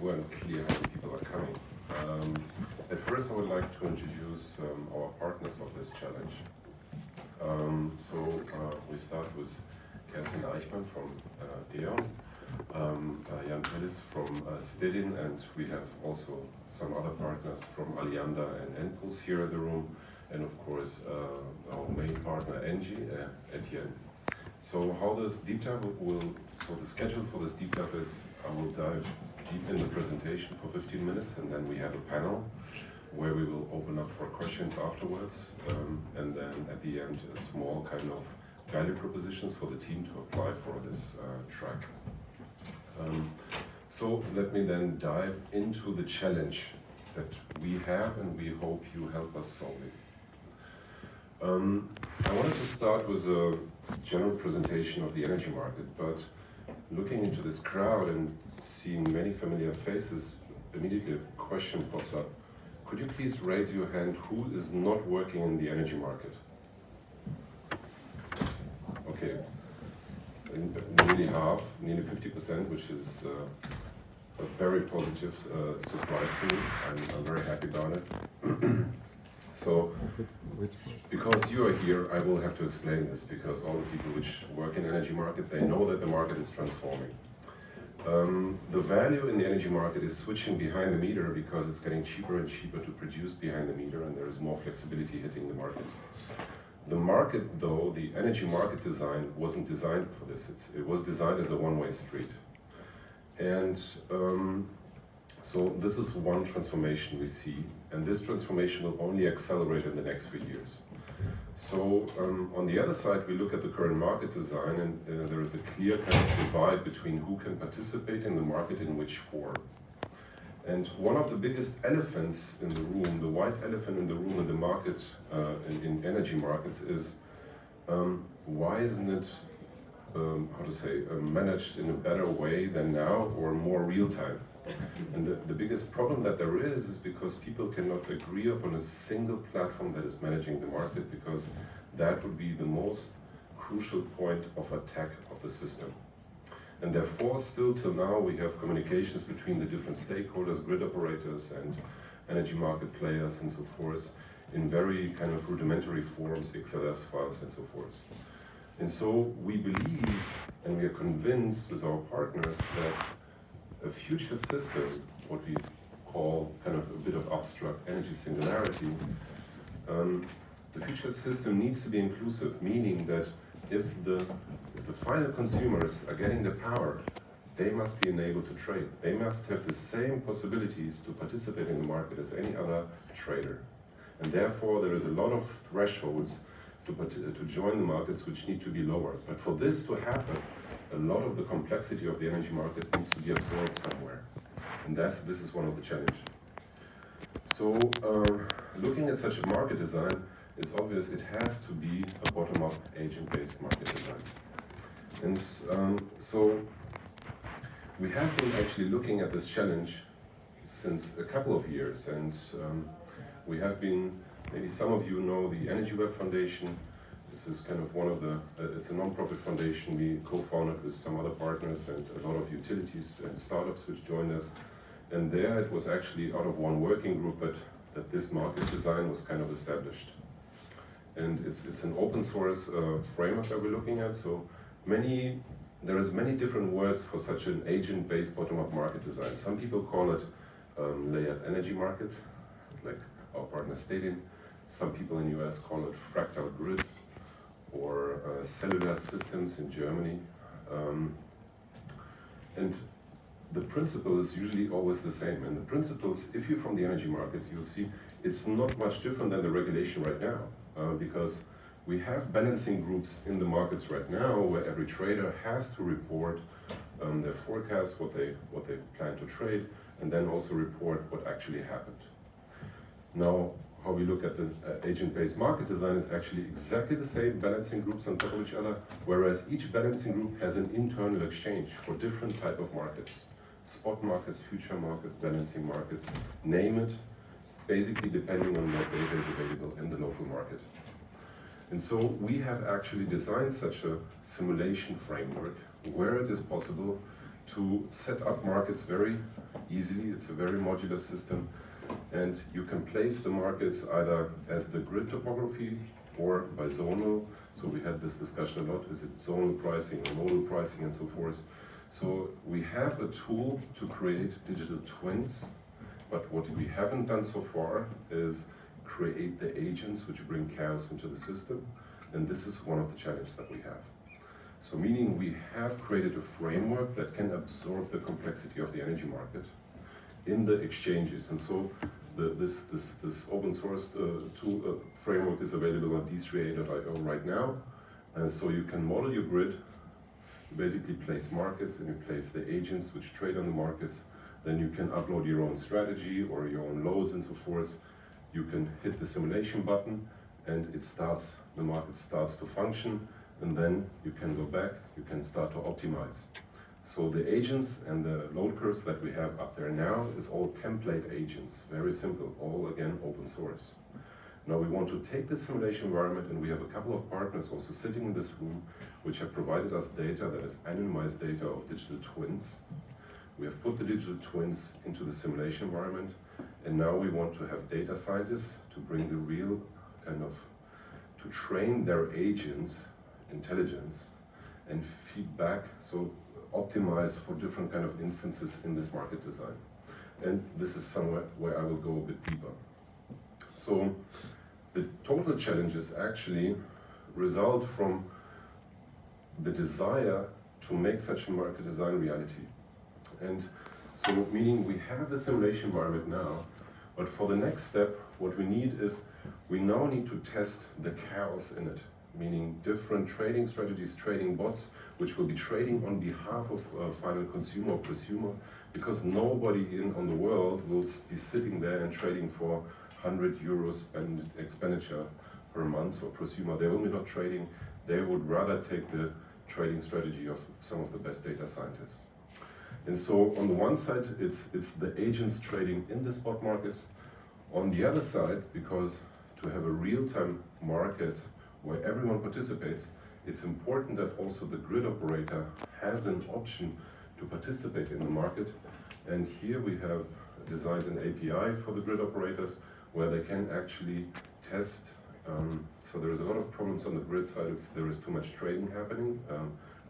it weren't clear how many people are coming. At first, I would like to introduce our partners of this challenge. We start with Kerstin Eichmann from E.ON, Jan Pellis from Stedin, and we have also some other partners from Alianda and Enpuls here in the room, and of course our main partner Engie, Etienne. So how this deep dive the schedule for this deep dive is, I will dive deep in the presentation for 15 minutes, and then we have a panel where we will open up for questions afterwards, and then at the end a small kind of value propositions for the team to apply for this track. So let me then dive into the challenge that we have and we hope you help us solve it. I wanted to start with a general presentation of the energy market, but looking into this crowd and seeing many familiar faces, immediately a question pops up. Could you please raise your hand who is not working in the energy market? Okay, nearly half, nearly 50%, which is a very positive surprise to me. I'm very happy about it. So, because you are here, I will have to explain this, because all the people which work in energy market, they know that the market is transforming. The value in the energy market is switching behind the meter because it's getting cheaper and cheaper to produce behind the meter, and there is more flexibility hitting the market. The market, though, the energy market design wasn't designed for this. It was designed as a one-way street. And so this is one transformation we see, and this transformation will only accelerate in the next few years. So on the other side, we look at the current market design, and there is a clear kind of divide between who can participate in the market in which form. And one of the biggest elephants in the room, the white elephant in the room in the market, in energy markets, is why isn't it, managed in a better way than now, or more real time? And the biggest problem that there is because people cannot agree upon a single platform that is managing the market, because that would be the most crucial point of attack of the system. And therefore, still till now, we have communications between the different stakeholders, grid operators and energy market players and so forth, in very kind of rudimentary forms, XLS files and so forth. And so we believe, and we are convinced with our partners, that a future system, what we call kind of a bit of abstract energy singularity, the future system needs to be inclusive, meaning that if the final consumers are getting the power, they must be enabled to trade. They must have the same possibilities to participate in the market as any other trader. And therefore, there is a lot of thresholds to join the markets which need to be lowered. But for this to happen, a lot of the complexity of the energy market needs to be absorbed somewhere. And this is one of the challenges. So looking at such a market design, it's obvious it has to be a bottom-up agent-based market design. And so we have been actually looking at this challenge since a couple of years, and we have been, maybe some of you know the Energy Web Foundation. This is kind of one of the, it's a non-profit foundation we co-founded with some other partners and a lot of utilities and startups which joined us. And there it was actually out of one working group that this market design was kind of established. And it's an open source framework that we're looking at. So there is many different words for such an agent-based bottom-up market design. Some people call it layered energy market, like our partner Stedin. Some people in the US call it fractal grid, or cellular systems in Germany. And the principle is usually always the same. And the principles, if you're from the energy market, you'll see it's not much different than the regulation right now, because we have balancing groups in the markets right now where every trader has to report their forecast, what they plan to trade, and then also report what actually happened. Now, how we look at the agent-based market design is actually exactly the same, balancing groups on top of each other, whereas each balancing group has an internal exchange for different type of markets. Spot markets, future markets, balancing markets, name it, basically depending on what data is available in the local market. And so we have actually designed such a simulation framework where it is possible to set up markets very easily. It's a very modular system, and you can place the markets either as the grid topography or by zonal. So we had this discussion a lot, is it zonal pricing or modal pricing and so forth. So we have a tool to create digital twins, but what we haven't done so far is create the agents which bring chaos into the system, and this is one of the challenges that we have. So meaning we have created a framework that can absorb the complexity of the energy market in the exchanges, and so this open source tool framework is available on d3a.io right now, and so you can model your grid. You basically place markets and you place the agents which trade on the markets. Then you can upload your own strategy or your own loads and so forth. You can hit the simulation button and the market starts to function, and then you can go back, you can start to optimize. So the agents and the load curves that we have up there now is all template agents, very simple, all again open source. Now we want to take this simulation environment, and we have a couple of partners also sitting in this room which have provided us data that is anonymized data of digital twins. We have put the digital twins into the simulation environment, and now we want to have data scientists to bring the real to train their agents intelligence and feedback, so optimize for different kind of instances in this market design. And this is somewhere where I will go a bit deeper. So the total challenges actually result from the desire to make such a market design reality. And so meaning we have the simulation environment now, but for the next step, what we need is, we now need to test the chaos in it, meaning different trading strategies, trading bots, which will be trading on behalf of final consumer or prosumer, because nobody on the world will be sitting there and trading for 100 euros expenditure per month or prosumer. They will be not trading, they would rather take the trading strategy of some of the best data scientists. And so on the one side, it's the agents trading in the spot markets. On the other side, because to have a real-time market where everyone participates, it's important that also the grid operator has an option to participate in the market. And here we have designed an API for the grid operators where they can actually test. So there is a lot of problems on the grid side if there is too much trading happening,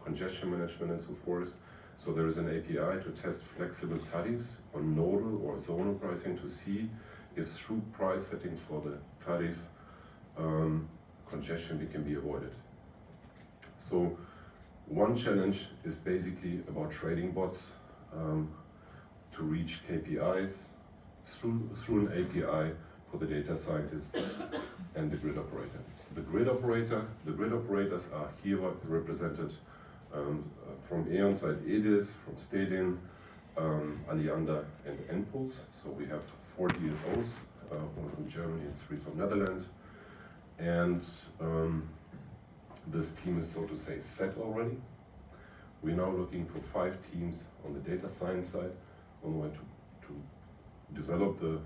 congestion management and so forth. So there is an API to test flexible tariffs on nodal or zonal pricing to see if through price setting for the tariff congestion can be avoided. So one challenge is basically about trading bots to reach KPIs through an API for the data scientist and the grid operator. So the grid operators are here represented from E.ON side EDIS, from Stedin, Alliander and Enpuls. So we have 4 DSOs, one from Germany and 3 from Netherlands. And this team is, so to say, set already. We're now looking for 5 teams on the data science side, on one to develop the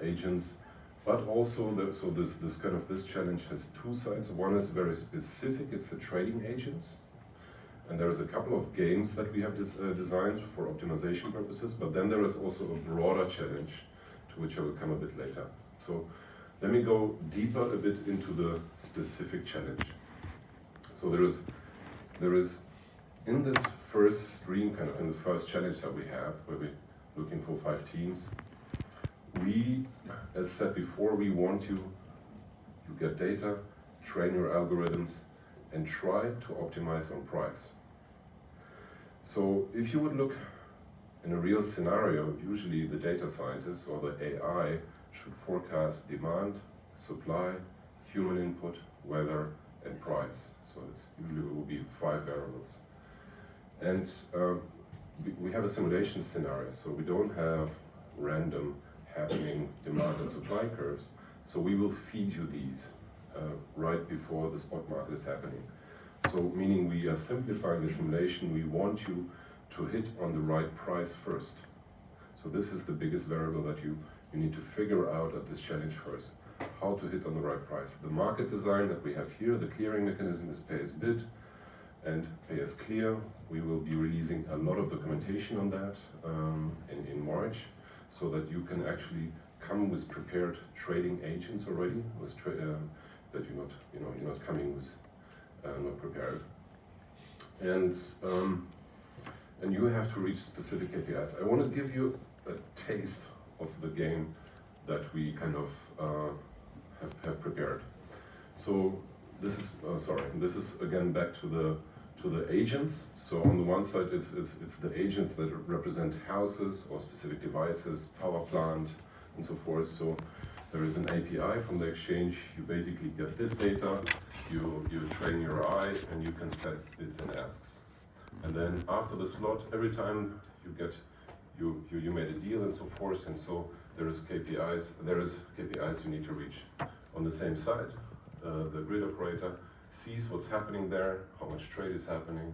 agents, but also this challenge has 2 sides. One is very specific, it's the trading agents. And there is a couple of games that we have designed for optimization purposes, but then there is also a broader challenge to which I will come a bit later. So let me go deeper a bit into the specific challenge. So there is in this first stream, kind of in the first challenge that we have, where we're looking for 5 teams, we, as said before, we want you get data, train your algorithms, and try to optimize on price. So if you would look in a real scenario, usually the data scientists or the AI should forecast demand, supply, human input, weather, and price. So it's usually it will be 5 variables. And we have a simulation scenario, so we don't have random happening demand and supply curves. So we will feed you these right before the spot market is happening. So meaning we are simplifying the simulation, we want you to hit on the right price first. So this is the biggest variable that you need to figure out at this challenge first, how to hit on the right price. The market design that we have here, the clearing mechanism is pay as bid and pay as clear. We will be releasing a lot of documentation on that in March. large, so that you can actually come with prepared trading agents already, with that you're not coming with not prepared, and you have to reach specific KPIs. I want to give you a taste of the game that we kind of have prepared. So this is again back to the agents. So on the one side, it's the agents that represent houses or specific devices, power plant, and so forth. So there is an API from the exchange. You basically get this data, you train your eye, and you can set bids and asks. And then after the slot, every time you get you made a deal and so forth, and so there is KPIs you need to reach. On the same side, the grid operator sees what's happening there, how much trade is happening,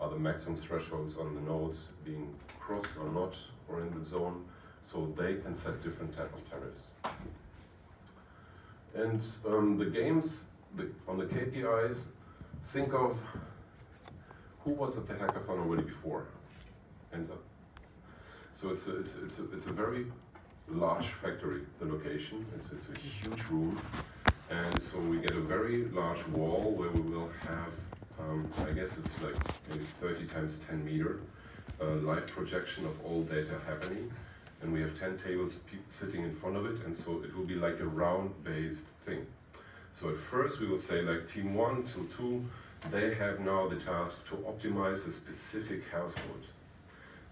are the maximum thresholds on the nodes being crossed or not, or in the zone, so they can set different type of tariffs. And the games on the KPIs, think of who was at the hackathon already before. Hands up. So it's a very large factory, the location. It's a huge room. And so we get a very large wall where we will have, I guess it's like maybe 30 times 10 meter, live projection of all data happening. And we have 10 tables sitting in front of it, and so it will be like a round-based thing. So at first we will say like team 1 till 2, they have now the task to optimize a specific household.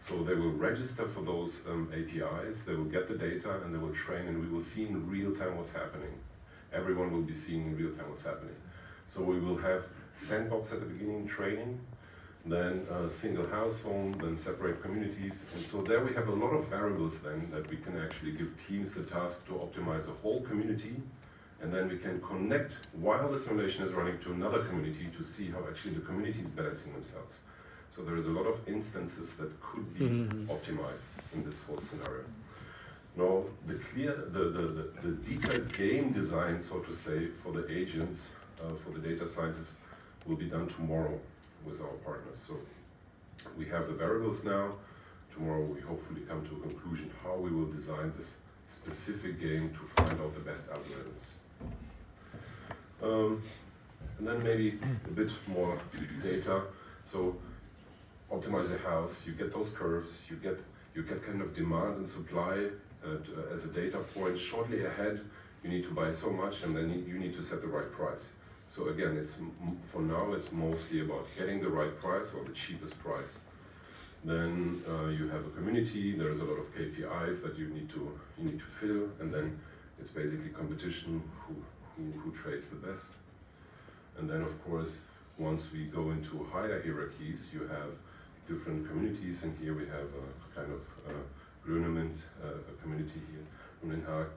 So they will register for those APIs, they will get the data, and they will train, and we will see in real time what's happening. Everyone will be seeing in real time what's happening. So we will have sandbox at the beginning, training, then a single house home, then separate communities. And so there we have a lot of variables then that we can actually give teams the task to optimize a whole community. And then we can connect while the simulation is running to another community to see how actually the community is balancing themselves. So there is a lot of instances that could be optimized in this whole scenario. Now, the detailed game design, so to say, for the agents, for the data scientists, will be done tomorrow with our partners. So we have the variables now. Tomorrow we hopefully come to a conclusion how we will design this specific game to find out the best algorithms. And then maybe a bit more data. So optimize a house, you get those curves, you get kind of demand and supply as a data point. Shortly ahead, you need to buy so much, and then you need to set the right price. So again, for now it's mostly about getting the right price or the cheapest price. Then you have a community. There's a lot of KPIs that you need to fill, and then it's basically competition who trades the best. And then of course, once we go into higher hierarchies, you have different communities, and here we have a kind of Grönement, a community here in Haag.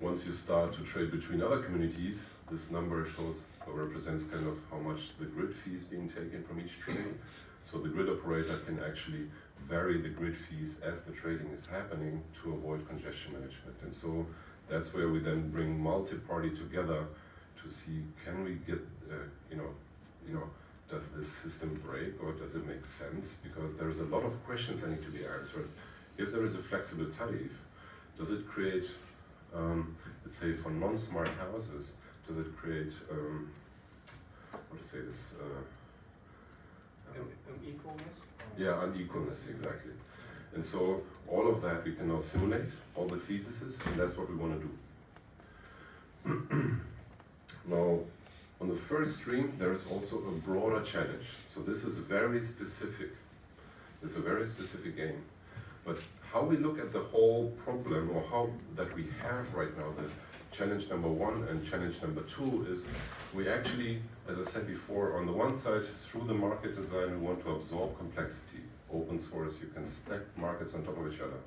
Once you start to trade between other communities, this number shows or represents kind of how much the grid fee is being taken from each trade. So the grid operator can actually vary the grid fees as the trading is happening to avoid congestion management. And so that's where we then bring multi-party together to see, can we get, does this system break or does it make sense? Because there's a lot of questions that need to be answered. If there is a flexible tariff, does it create, let's say for non-smart houses, does it create, unequalness? Yeah, unequalness, exactly. And so all of that we can now simulate, all the theses, and that's what we want to do. Now, on the first stream, there is also a broader challenge. So this is very specific. It's a very specific game. But how we look at the whole problem, or how that we have right now, the challenge number 1 and challenge number 2 is we actually, as I said before, on the one side, through the market design, we want to absorb complexity. Open source, you can stack markets on top of each other.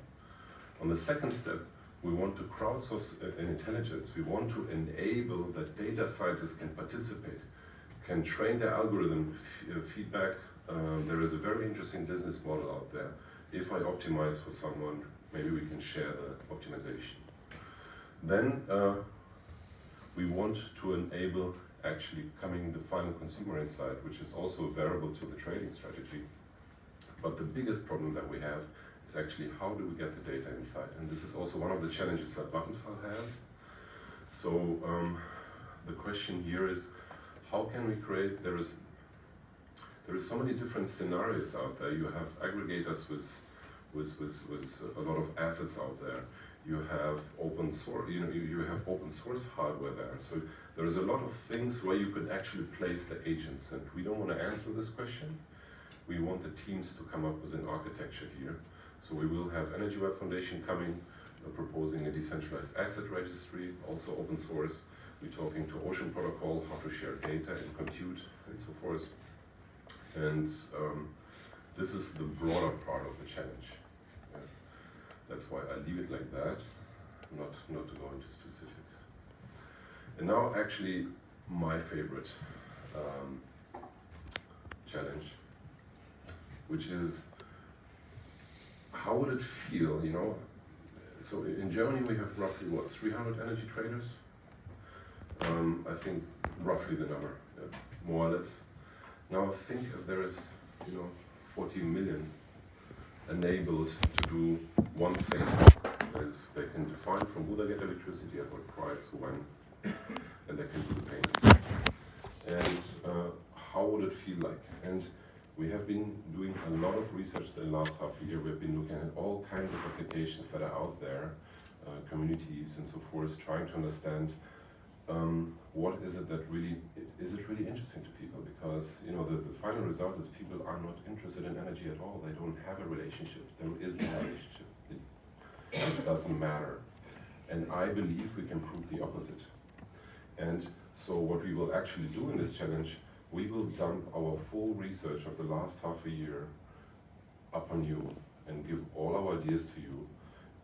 On the second step, we want to crowdsource intelligence. We want to enable that data scientists can participate, can train their algorithm, feedback. There is a very interesting business model out there. If I optimize for someone, maybe we can share the optimization. Then we want to enable actually coming the final consumer insight, which is also a variable to the trading strategy. But the biggest problem that we have is actually how do we get the data inside? And this is also one of the challenges that Vattenfall has. So the question here is, how can we create, there is so many different scenarios out there. You have aggregators with a lot of assets out there. You have open source, you have open source hardware there. So there is a lot of things where you could actually place the agents, and we don't want to answer this question. We want the teams to come up with an architecture here. So we will have Energy Web Foundation coming, proposing a decentralized asset registry, also open source. We're talking to Ocean Protocol, how to share data and compute and so forth. And this is the broader part of the challenge. That's why I leave it like that, not to go into specifics. And now actually my favorite challenge, which is how would it feel, So in Germany we have roughly, 300 energy traders? I think roughly the number, more or less. Now think if there is, 40 million enabled to do one thing, is they can define from who they get electricity, at what price, when, and they can do the payment. And how would it feel like? And we have been doing a lot of research the last half a year. We've been looking at all kinds of applications that are out there, communities and so forth, trying to understand what is it that really, is it really interesting to people? Because the final result is people are not interested in energy at all. They don't have a relationship. There is no relationship. It doesn't matter. And I believe we can prove the opposite. And so what we will actually do in this challenge, we will dump our full research of the last half a year up on you and give all our ideas to you.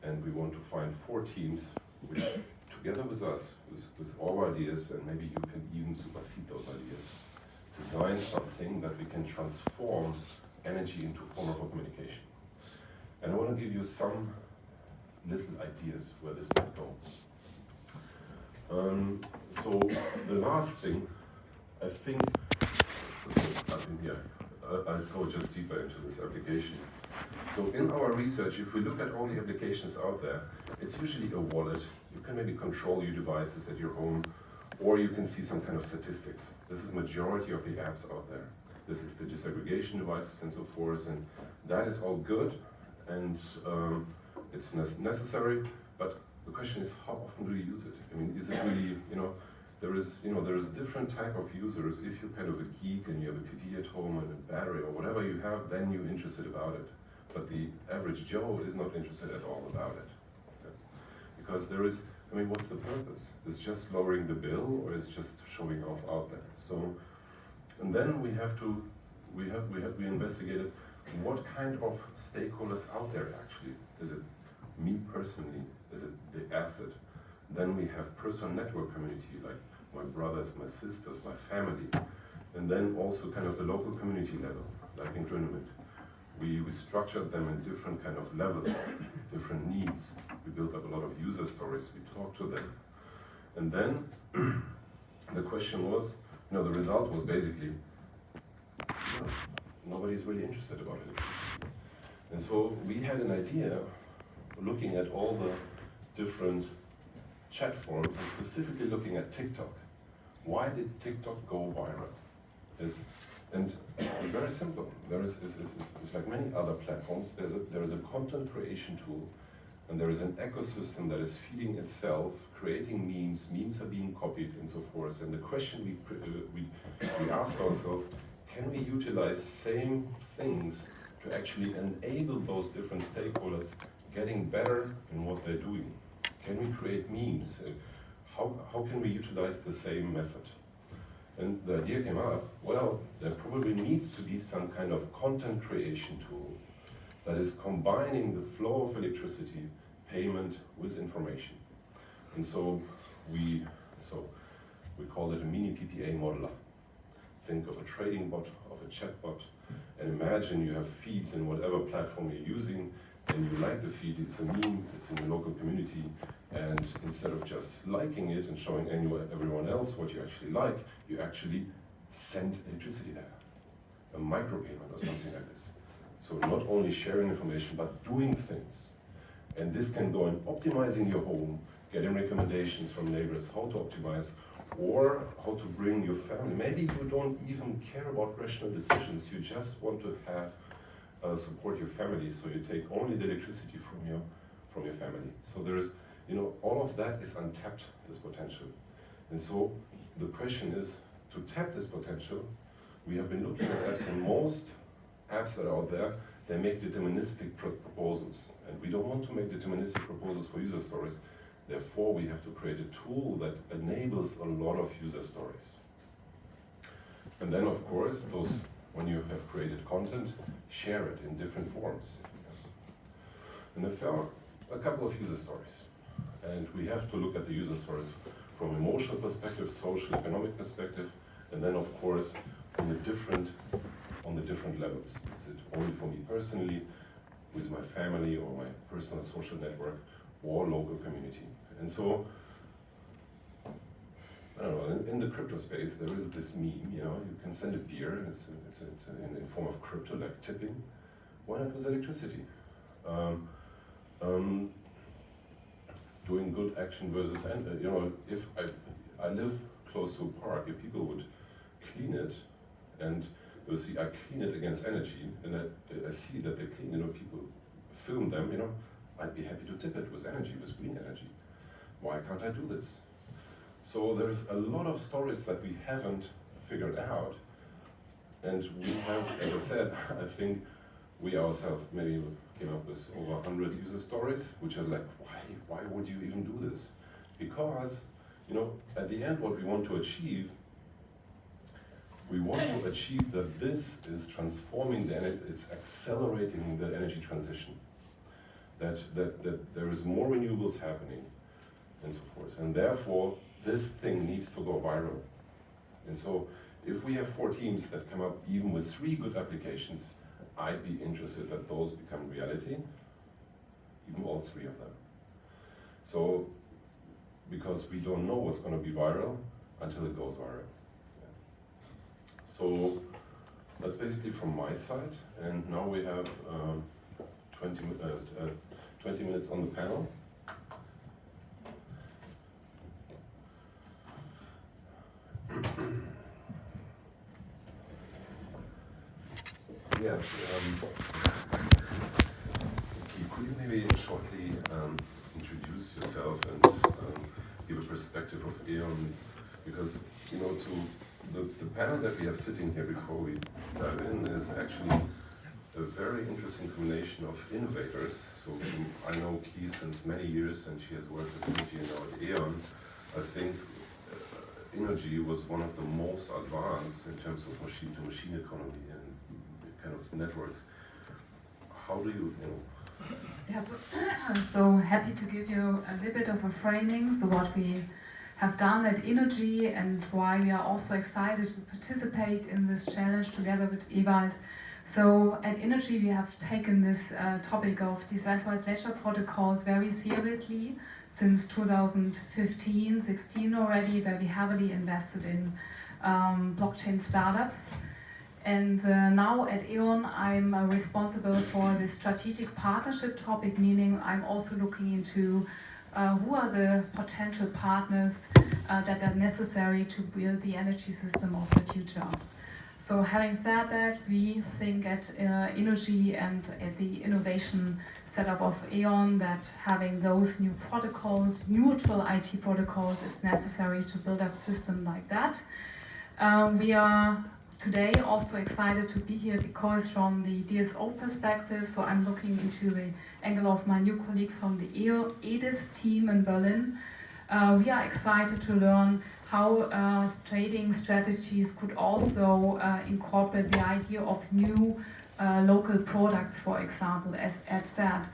And we want to find 4 teams which, together with us, with our ideas, and maybe you can even supersede those ideas, design something that we can transform energy into a form of communication. And I want to give you some little ideas where this might go. So the last thing, I think I'll go just deeper into this application. So in our research, if we look at all the applications out there, it's usually a wallet. You can maybe control your devices at your home, or you can see some kind of statistics. This is majority of the apps out there. This is the disaggregation devices and so forth, and that is all good, and it's necessary, but the question is, how often do you use it? I mean, is it really, there is different type of users. If you're kind of a geek and you have a TV at home and a battery or whatever you have, then you're interested about it. But the average Joe is not interested at all about it. Because there is, what's the purpose? Is just lowering the bill, or is just showing off out there? So, and then we investigated what kind of stakeholders out there actually. Is it me personally? Is it the asset? Then we have personal network community, like my brothers, my sisters, my family. And then also kind of the local community level, like in Grönemeyer. We structured them in different kind of levels, different needs. We built up a lot of user stories, we talked to them. And then the question was, the result was basically, nobody's really interested about it. And so we had an idea, looking at all the different chat forums, and specifically looking at TikTok. Why did TikTok go viral? And it's very simple. It's like many other platforms. There is a content creation tool, and there is an ecosystem that is feeding itself, creating memes. Memes are being copied and so forth. And the question we ask ourselves: can we utilize same things to actually enable those different stakeholders getting better in what they're doing? Can we create memes? How can we utilize the same method? And the idea came up, well, there probably needs to be some kind of content creation tool that is combining the flow of electricity, payment with information. And so we call it a mini PPA modeler. Think of a trading bot, of a chat bot, and imagine you have feeds in whatever platform you're using, and you like the feed, it's a meme, it's in the local community, and instead of just liking it and showing everyone else what you actually like, you actually send electricity there, a micropayment or something like this. So not only sharing information, but doing things. And this can go in optimizing your home, getting recommendations from neighbors how to optimize, or how to bring your family. Maybe you don't even care about rational decisions, you just want to have support your family, so you take only the electricity from your family. So there's, all of that is untapped, this potential. And so the question is, to tap this potential, we have been looking at apps, and most apps that are out there, they make deterministic proposals. And we don't want to make deterministic proposals for user stories. Therefore, we have to create a tool that enables a lot of user stories. And then, of course, when you have created content, share it in different forms. And there are a couple of user stories. And we have to look at the user stories from emotional perspective, social, economic perspective, and then, of course, on the different levels. Is it only for me personally, with my family or my personal social network, or local community? And so, I don't know, in the crypto space, there is this meme, you can send a beer, it's in form of crypto, like tipping. Why not with electricity? Doing good action versus, if I live close to a park, if people would clean it, and you see, I clean it against energy, and I see that they clean, people film them, I'd be happy to tip it with energy, with green energy. Why can't I do this? So there's a lot of stories that we haven't figured out, and we have, as I said, I think we ourselves maybe came up with over 100 user stories, which are like, why would you even do this? Because, at the end, what we want to achieve, that this is transforming it's accelerating the energy transition. That there is more renewables happening, and so forth. And therefore, this thing needs to go viral. And so, if we have 4 teams that come up even with 3 good applications, I'd be interested that those become reality, even all 3 of them. So, because we don't know what's going to be viral until it goes viral. Yeah. So, that's basically from my side, and now we have 20 minutes on the panel. Yes, could you maybe shortly introduce yourself and give a perspective of E.ON? Because, the panel that we have sitting here before we dive in is actually a very interesting combination of innovators. So I know Key since many years, and she has worked at Energy and now at E.ON. I think Energy was one of the most advanced in terms of machine-to-machine economy and kind of networks. How do you, Yeah, so happy to give you a little bit of a framing, so what we have done at Energy and why we are also excited to participate in this challenge together with Ewald. So at Energy we have taken this topic of decentralized ledger protocols very seriously since 2015-16 already, where we heavily invested in blockchain startups. And now at E.ON I'm responsible for the strategic partnership topic, meaning I'm also looking into who are the potential partners that are necessary to build the energy system of the future. So having said that, we think at Energy and at the innovation setup of E.ON that having those new protocols, neutral IT protocols, is necessary to build up a system like that. We are today also excited to be here because from the DSO perspective, so I'm looking into the angle of my new colleagues from the EDIS team in Berlin. We are excited to learn how trading strategies could also incorporate the idea of new local products, for example, as Ed said.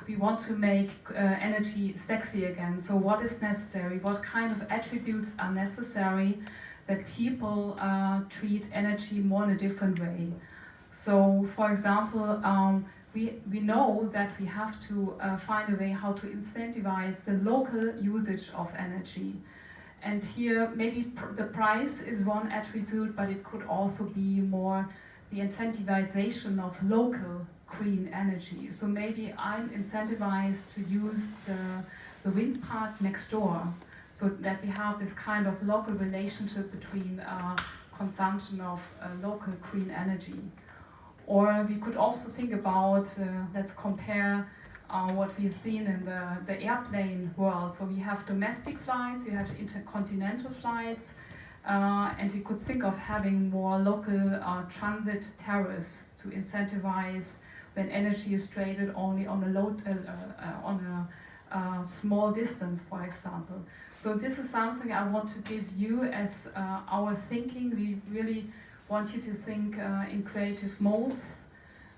We want to make energy sexy again. So what is necessary? What kind of attributes are necessary that people treat energy more in a different way? So, for example, we know that we have to find a way how to incentivize the local usage of energy. And here, maybe the price is one attribute, but it could also be more the incentivization of local green energy. So maybe I'm incentivized to use the wind park next door, so that we have this kind of local relationship between consumption of local green energy. Or we could also think about, let's compare what we've seen in the airplane world. So we have domestic flights, you have intercontinental flights, and we could think of having more local transit tariffs to incentivize when energy is traded only on a small distance, for example. So this is something I want to give you as our thinking. We really want you to think in creative modes,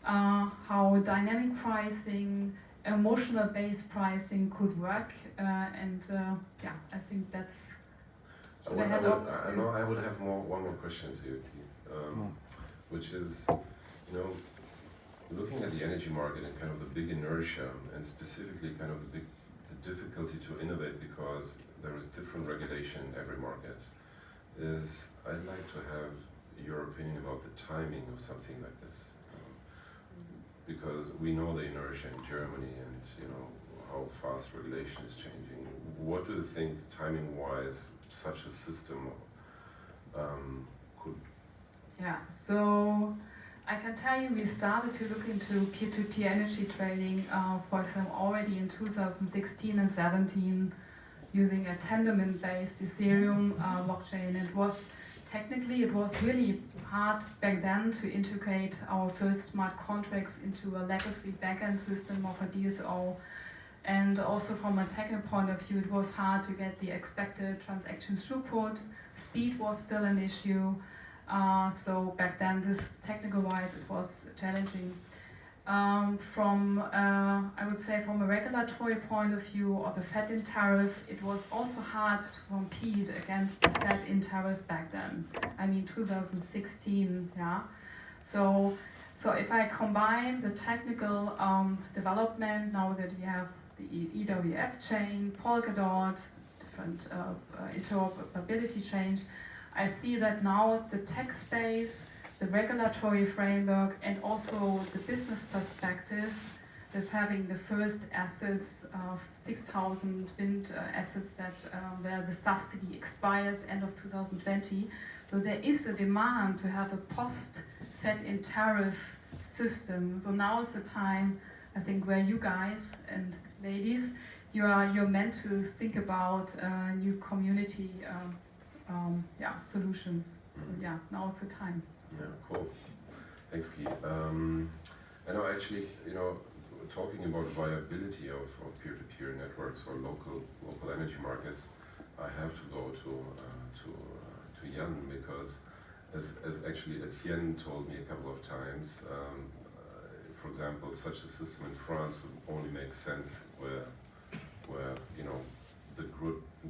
how dynamic pricing, emotional-based pricing could work, and yeah, I think that's. I would have one more question to you, Keith, which is, looking at the energy market and kind of the big inertia, and specifically kind of the difficulty to innovate because there is different regulation in every market. I'd like to have your opinion about the timing of something like this, because we know the inertia in Germany and how fast regulation is changing. What do you think, timing-wise, such a system could? Yeah, so I can tell you we started to look into peer-to-peer energy trading, for example, already in 2016 and 17, using a Tendermint-based Ethereum blockchain. It was really hard back then to integrate our first smart contracts into a legacy backend system of a DSO. And also from a technical point of view, it was hard to get the expected transaction throughput. Speed was still an issue. So back then, technical-wise, it was challenging. I would say from a regulatory point of view, or the Fed-in tariff, it was also hard to compete against the Fed-in tariff back then. I mean, 2016, yeah. So if I combine the technical development, now that we have the EWF chain, Polkadot, different interoperability chains, I see that now the tech space, the regulatory framework, and also the business perspective is having the first assets of 6,000 wind assets that where the subsidy expires end of 2020. So there is a demand to have a post-Fed-in tariff system. So now is the time, I think, where you guys and ladies, you're meant to think about new community solutions. So yeah, now is the time. Yeah, cool. Thanks, Keith. I know actually, talking about viability of peer-to-peer networks or local energy markets, I have to go to Jan, because as actually Etienne told me a couple of times, for example, such a system in France would only make sense where the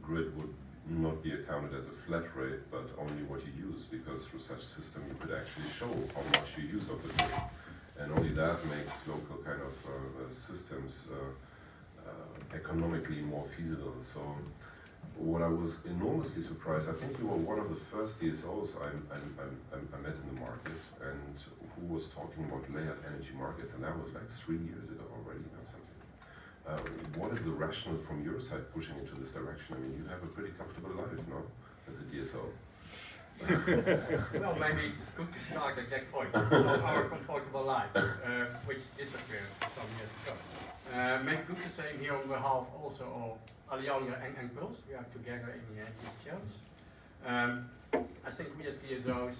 grid would not be accounted as a flat rate, but only what you use, because through such system you could actually show how much you use of the grid. And only that makes local kind of systems economically more feasible. So what I was enormously surprised, I think you were one of the first DSOs I met in the market, and who was talking about layered energy markets, and that was like 3 years ago already, something. What is the rationale from your side pushing into this direction? I mean, you have a pretty comfortable life, no, as a DSO? Well, maybe it's good to start at that point of our comfortable life, which disappeared some years ago. Maybe good to say here on behalf also of Alliander and Puls, we are together in these shows. I think we as DSOs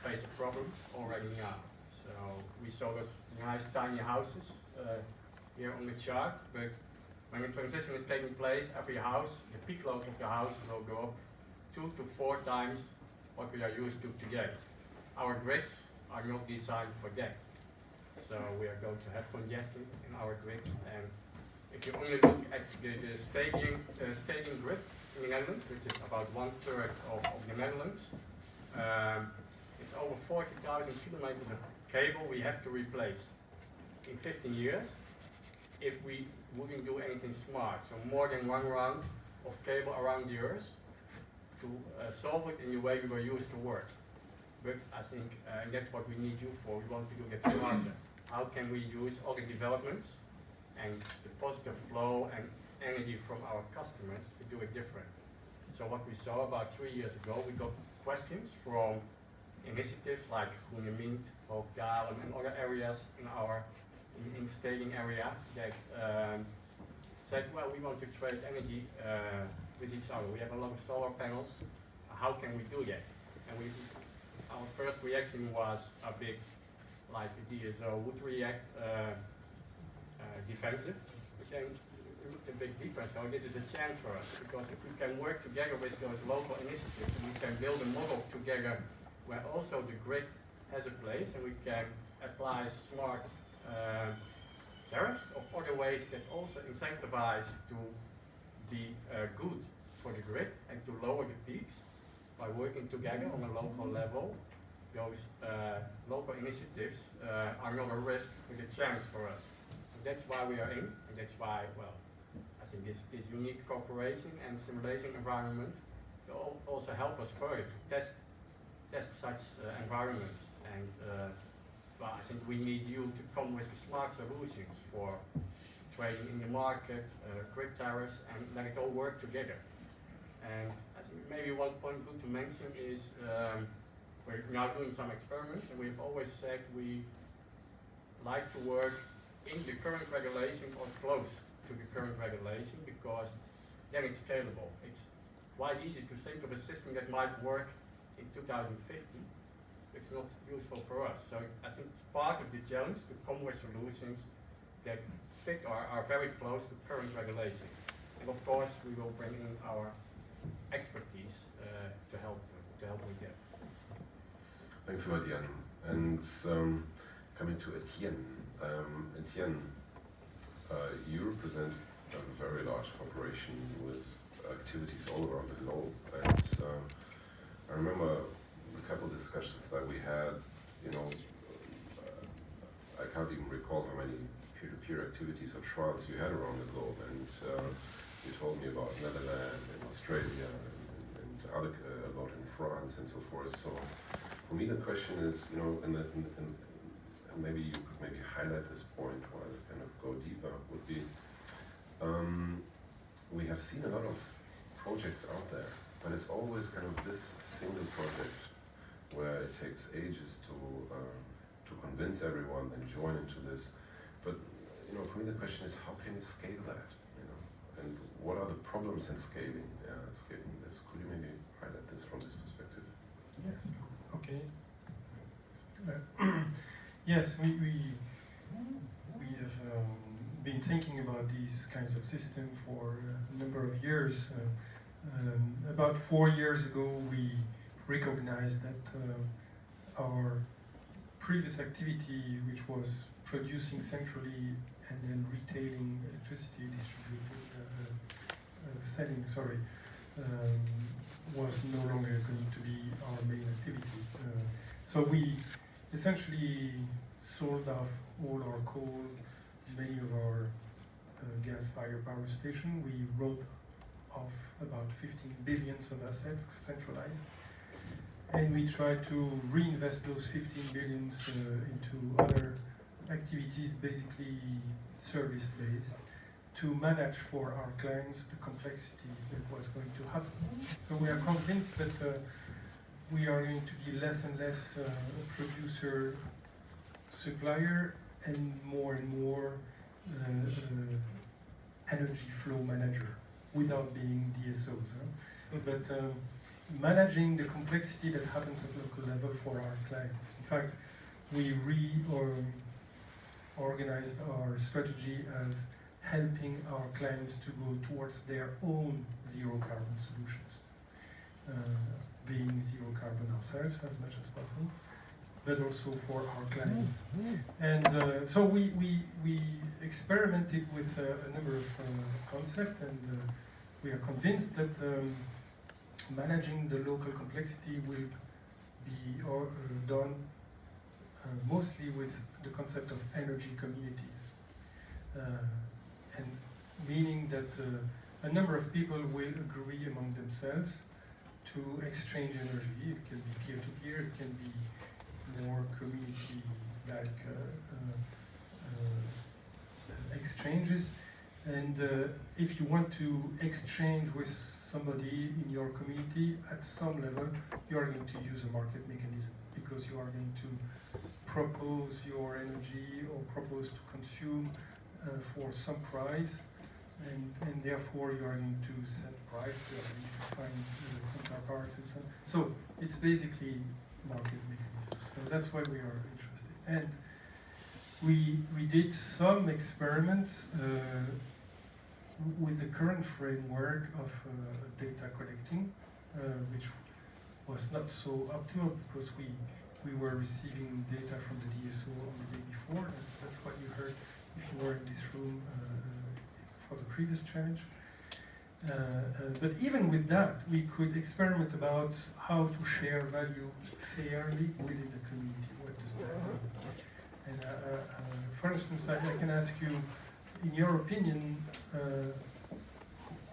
face a problem already now. So we saw those nice tiny houses here on the chart, but when the transition is taking place, every house, the peak load of the house will go up 2 to 4 times what we are used to today. Our grids are not designed for that. So we are going to have congestion in our grids, and if you only look at the stadium grid in the Netherlands, which is about 1/3 of the Netherlands, it's over 40,000 kilometers of cable we have to replace in 15 years if we wouldn't do anything smart. So more than 1 round of cable around the Earth to solve it in the way we were used to work. But I think that's what we need you for. We want to do get smarter. How can we use all the developments and the positive flow and energy from our customers to do it different? So what we saw about 3 years ago, we got questions from initiatives like Groene Mint, Hoogdalen, and other areas in our staging area that said, well, we want to trade energy with each other. We have a lot of solar panels. How can we do that? And our first reaction was a bit like the DSO would react, defensive. But then we looked a bit deeper, so this is a chance for us, because if we can work together with those local initiatives, we can build a model together where also the grid has a place, and we can apply smart tariffs of other ways that also incentivize to be good for the grid and to lower the peaks by working together on a local level. Those local initiatives are not a risk, but a chance for us. So that's why we are in, and that's why, well, I think this unique cooperation and simulation environment will also help us further to test such environments. And well, I think we need you to come with smart solutions for trading in the market, grid tariffs, and let it all work together. And I think maybe one point good to mention is we're now doing some experiments, and we've always said we like to work in the current regulation or close to the current regulation, because then it's scalable. It's quite easy to think of a system that might work in 2050. It's not useful for us. So I think it's part of the challenge to come with solutions that fit or are very close to current regulation. And of course, we will bring in our expertise to help with that. Thanks a lot, Jan. And coming to Etienne. Etienne, you represent a very large corporation with activities all around the globe. And I remember a couple of discussions that we had, you know, I can't even recall how many peer-to-peer activities or trials you had around the globe. And you told me about Netherlands and Australia and other, a lot in France and so forth. So for me, the question is, you know, and maybe you could maybe highlight this point while I kind of go deeper, would be, we have seen a lot of projects out there, but it's always kind of this single project where it takes ages to convince everyone and join into this. But you know, for me, the question is, how can you scale that? You know, and what are the problems in scaling this? Could you maybe highlight this from this perspective? Yes. Okay. Yes, we have been thinking about these kinds of systems for a number of years. About 4 years ago, we recognized that our previous activity, which was producing centrally and then retailing electricity, selling, was no longer going to be our main activity. So we essentially sold off all our coal, many of our gas-fired power stations. We wrote off about 15 billion of assets centralized, and we tried to reinvest those 15 billions into other activities, basically service-based, to manage for our clients the complexity that was going to happen. So we are convinced that we are going to be less and less producer, supplier, and more energy flow manager, without being DSOs. But managing the complexity that happens at local level for our clients. In fact, we reorganized our strategy as helping our clients to go towards their own zero carbon solutions. Being zero carbon ourselves as much as possible, but also for our clients. And so we experimented with a number of concepts, and we are convinced that managing the local complexity will be done mostly with the concept of energy communities. And meaning that a number of people will agree among themselves to exchange energy. It can be peer-to-peer, it can be more community-like exchanges. And if you want to exchange with somebody in your community, at some level, you are going to use a market mechanism because you are going to propose your energy or propose to consume for some price, and therefore you are going to set price, you are going to find counterparts and so on. So it's basically market mechanisms. So that's why we are interested. And we did some experiments with the current framework of data collecting, which was not so optimal because we were receiving data from the DSO on the day before. And that's what you heard if you were in this room for the previous challenge. But even with that, we could experiment about how to share value fairly within the community. What does that mean? And for instance, I can ask you, in your opinion,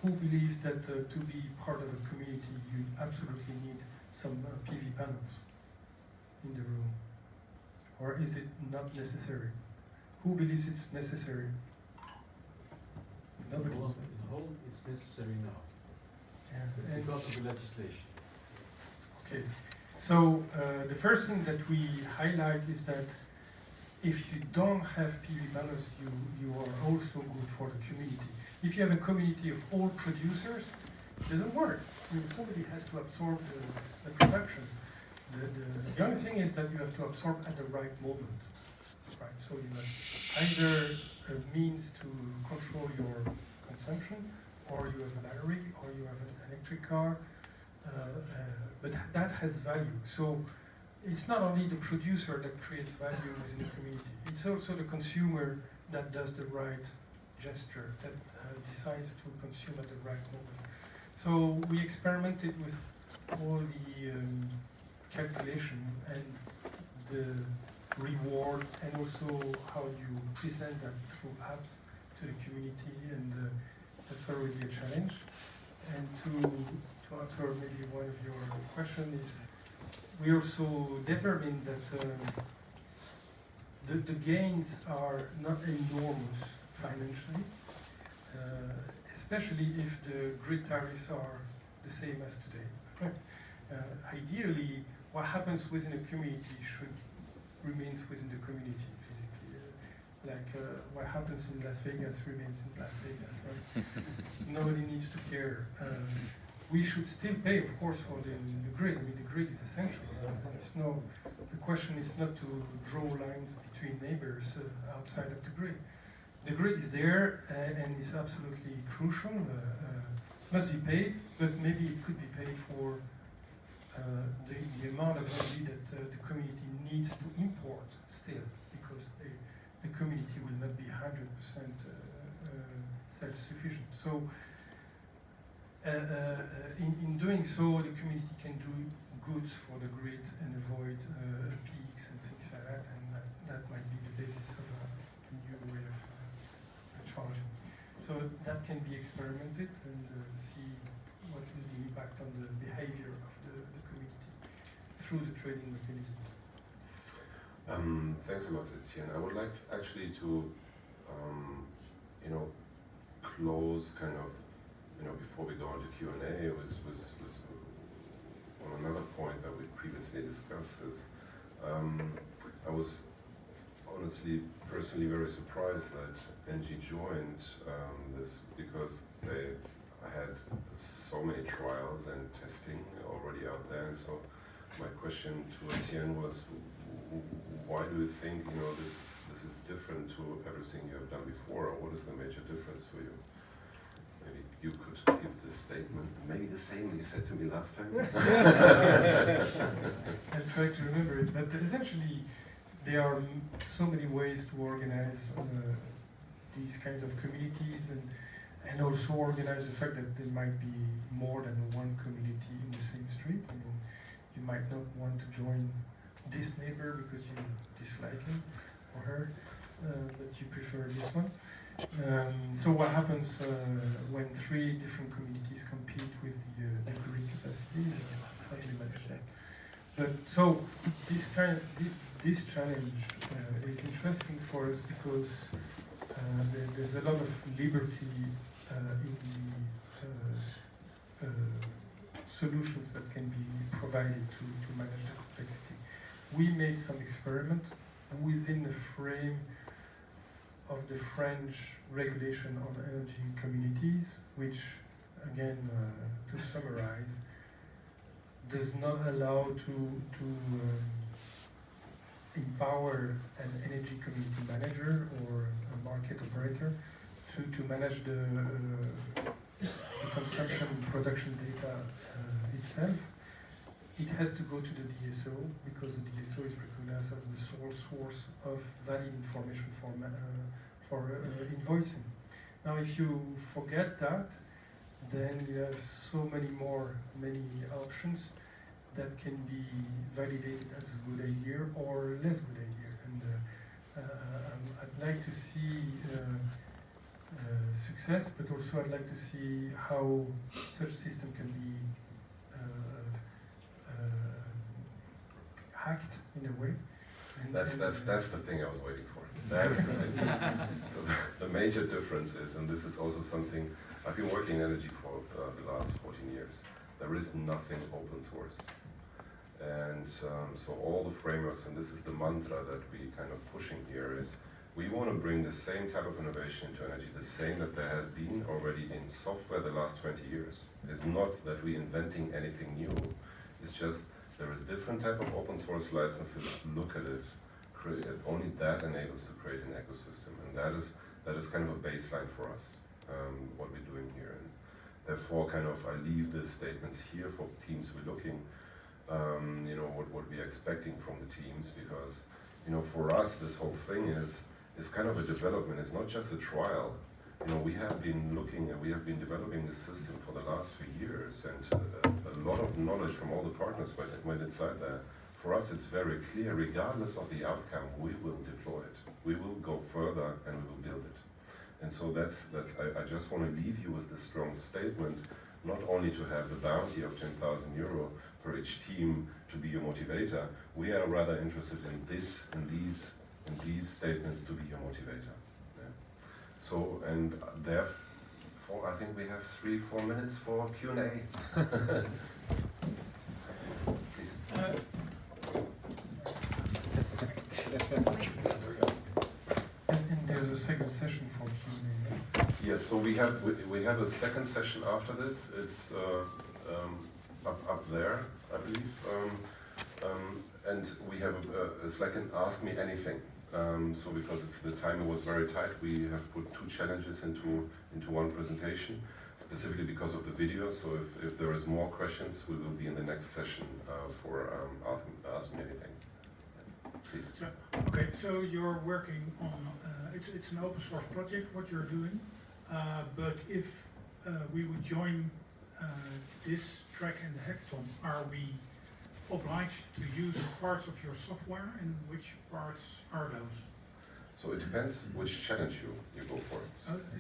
who believes that to be part of a community, you absolutely need some PV panels in the room? Or is it not necessary? Who believes it's necessary? Nobody. Well, in whole, it's necessary now. Yeah. Because of the legislation. Okay. So the first thing that we highlight is that if you don't have PV panels, you are also good for the community. If you have a community of all producers, it doesn't work. Somebody has to absorb the production. The only thing is that you have to absorb at the right moment. Right? So you have either a means to control your consumption, or you have a battery, or you have an electric car, but that has value. So it's not only the producer that creates value within the community, it's also the consumer that does the right gesture, that decides to consume at the right moment. So we experimented with all the calculation and the reward, and also how you present that through apps to the community, and that's already a challenge. And to answer maybe one of your questions is, we also determined that the gains are not enormous financially, especially if the grid tariffs are the same as today. Ideally, what happens within a community should remains within the community, physically. Like what happens in Las Vegas remains in Las Vegas, right? Nobody needs to care. We should still pay, of course, for the grid. I mean, the grid is essential. The question is not to draw lines between neighbors outside of the grid. The grid is there and is absolutely crucial. Must be paid, but maybe it could be paid for the amount of energy that the community needs to import still, because the community will not be 100% self-sufficient. So in doing so, the community can do goods for the grid and avoid peaks and things like that, and that might be the basis of a new way of charging. So that can be experimented and see what is the impact on the behavior of the community through the trading mechanisms. Thanks a lot, Etienne. I would like actually to, close kind of, before we go on to Q&A, was on another point that we previously discussed is, I was honestly, personally very surprised that NG joined this, because I had so many trials and testing already out there, and so my question to Etienne was, why do you think this is different to everything you have done before, or what is the major difference for you? Maybe you could give this statement, maybe the same you said to me last time. I'll try to remember it, but essentially there are so many ways to organize these kinds of communities, and also organize the fact that there might be more than one community in the same street. I mean, you might not want to join this neighbor because you dislike him or her, but you prefer this one. So what happens when three different communities compete with the Greek capacity? How do you manage that? But so this challenge is interesting for us because there's a lot of liberty in the solutions that can be provided to manage the complexity. We made some experiments within the frame of the French regulation on energy communities, which, again, to summarize, does not allow to empower an energy community manager or a market operator to manage the consumption and production data itself. It has to go to the DSO because the DSO is recognized as the sole source of valid information for invoicing. Now, if you forget that, then you have so many options that can be validated as a good idea or less good idea. And I'd like to see success, but also I'd like to see how such system can be hacked in a way. And That's the thing I was waiting for. That's the thing. So the major difference is, and this is also something, I've been working in energy for the last 14 years. There is nothing open source. And so all the frameworks, and this is the mantra that we kind of pushing here, is we want to bring the same type of innovation into energy, the same that there has been already in software the last 20 years. It's not that we're inventing anything new. It's just there is different type of open source licenses. Look at it. Only that enables to create an ecosystem, and that is kind of a baseline for us, what we're doing here. And therefore, kind of, I leave the statements here for teams we're looking. What we're expecting from the teams, because for us this whole thing is kind of a development. It's not just a trial. We have been looking and we have been developing this system for the last few years, and a lot of knowledge from all the partners went inside there. For us, it's very clear, regardless of the outcome, we will deploy it. We will go further and we will build it. And so I just want to leave you with this strong statement, not only to have the bounty of 10,000 euro for each team to be your motivator. We are rather interested in these statements to be your motivator. Yeah. So, and therefore, I think we have 3-4 minutes for Q&A. Please. And there's a second session for Q&A. Yes, so we have a second session after this. It's up there, I believe, and we have it's like an Ask Me Anything. So because the timer was very tight, we have put 2 challenges into one presentation, specifically because of the video. So if there is more questions, we will be in the next session for Ask Me Anything. Please. Okay, so you're working on, it's an open source project, what you're doing, but if we would join this track in the hackathon, are we obliged to use parts of your software, and which parts are those? So it depends which challenge you go for.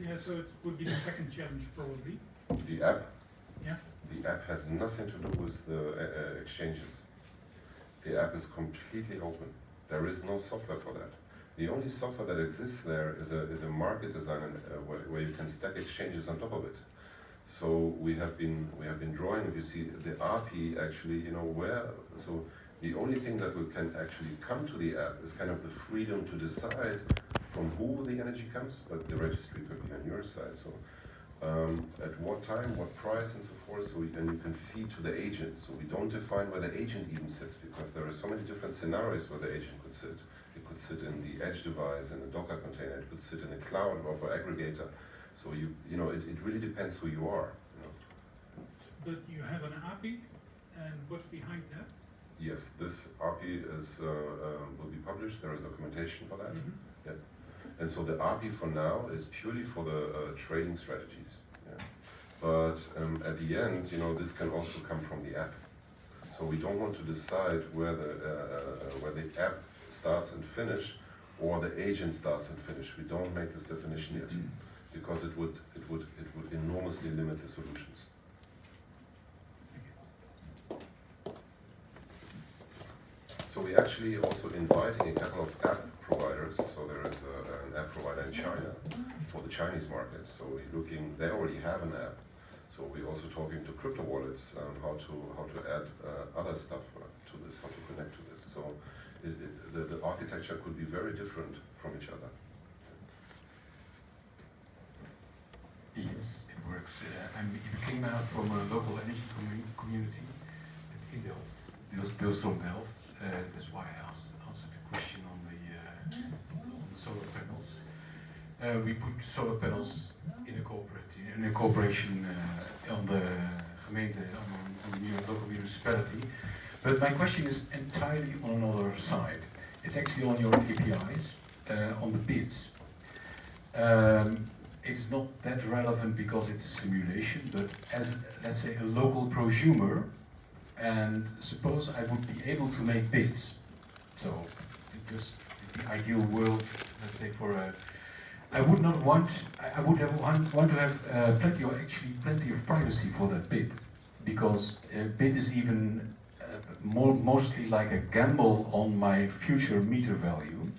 Yeah, so it would be the second challenge probably. The app? Yeah. The app has nothing to do with the exchanges. The app is completely open. There is no software for that. The only software that exists there is a market design where you can stack exchanges on top of it. So we have been drawing. If you see the API, actually, so the only thing that we can actually come to the app is kind of the freedom to decide from who the energy comes, but the registry could be on your side. So at what time, what price, and so forth. So then you can feed to the agent. So we don't define where the agent even sits, because there are so many different scenarios where the agent could sit. It could sit in the edge device, in a Docker container. It could sit in a cloud or for aggregator. So it really depends who you are. But you have an API, and what's behind that? Yes, this API will be published. There is documentation for that. Mm-hmm. Yeah. And so the API for now is purely for the trading strategies. Yeah. But at the end, this can also come from the app. So we don't want to decide where the app starts and finish, or the agent starts and finish. We don't make this definition yet because it would enormously limit the solutions. So we actually also inviting a couple of app providers. So there is an app provider in China for the Chinese market. So we're looking, they already have an app. So we're also talking to crypto wallets how to add other stuff to this, how to connect to this. So the architecture could be very different from each other. Yes, it works. I came out from a local energy community in Delft, Deelstroom Delft. That's why I answered the question on the solar panels. We put solar panels in a cooperation on the gemeente, on the local municipality. But my question is entirely on another side. It's actually on your APIs, on the bids. It's not that relevant because it's a simulation, but as, let's say, a local prosumer, and suppose I would be able to make bids. So, just the ideal world, let's say, for a, I would not want, I would have want to have plenty of privacy for that bid, because a bid is even mostly like a gamble on my future meter value.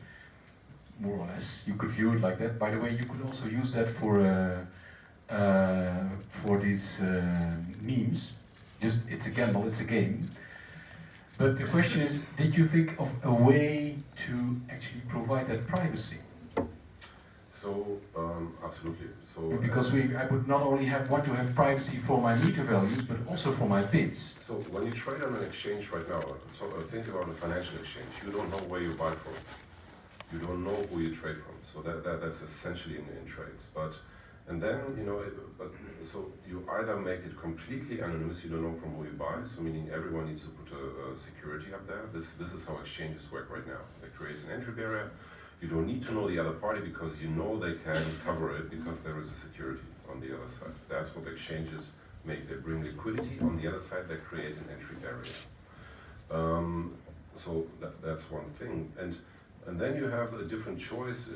More or less, you could view it like that. By the way, you could also use that for these memes. Just, it's a gamble, it's a game. But the question is, did you think of a way to actually provide that privacy? So absolutely. So because I would not only want to have privacy for my meter values, but also for my bids. So when you trade on an exchange right now, think about a financial exchange. You don't know where you buy from. You don't know who you trade from. So that's essentially in trades. And then, so you either make it completely anonymous, you don't know from who you buy, so meaning everyone needs to put a security up there. This is how exchanges work right now. They create an entry barrier. You don't need to know the other party because you know they can cover it because there is a security on the other side. That's what exchanges make. They bring liquidity. On the other side, they create an entry barrier. So that's one thing. And then you have a different choice,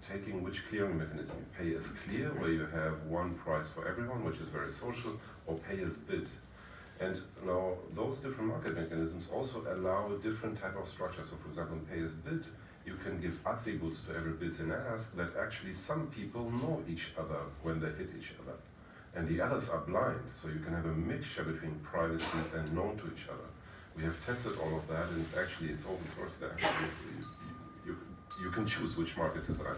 taking which clearing mechanism. You pay as clear, where you have one price for everyone, which is very social, or pay as bid. And now those different market mechanisms also allow a different type of structure. So for example, in pay as bid, you can give attributes to every bid and ask that actually some people know each other when they hit each other. And the others are blind, so you can have a mixture between privacy and known to each other. We have tested all of that, and it's open source there. You can choose which market design.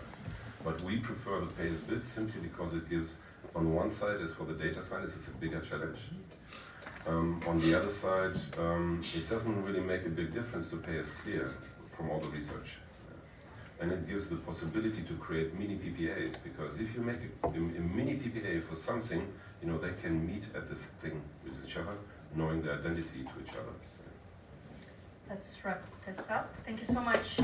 But we prefer the pay as bid simply because it gives, on one side is for the data scientists, it's a bigger challenge. On the other side, it doesn't really make a big difference to pay as clear from all the research. And it gives the possibility to create mini PPAs, because if you make a mini PPA for something, they can meet at this thing with each other, knowing the identity to each other. Let's wrap this up. Thank you so much.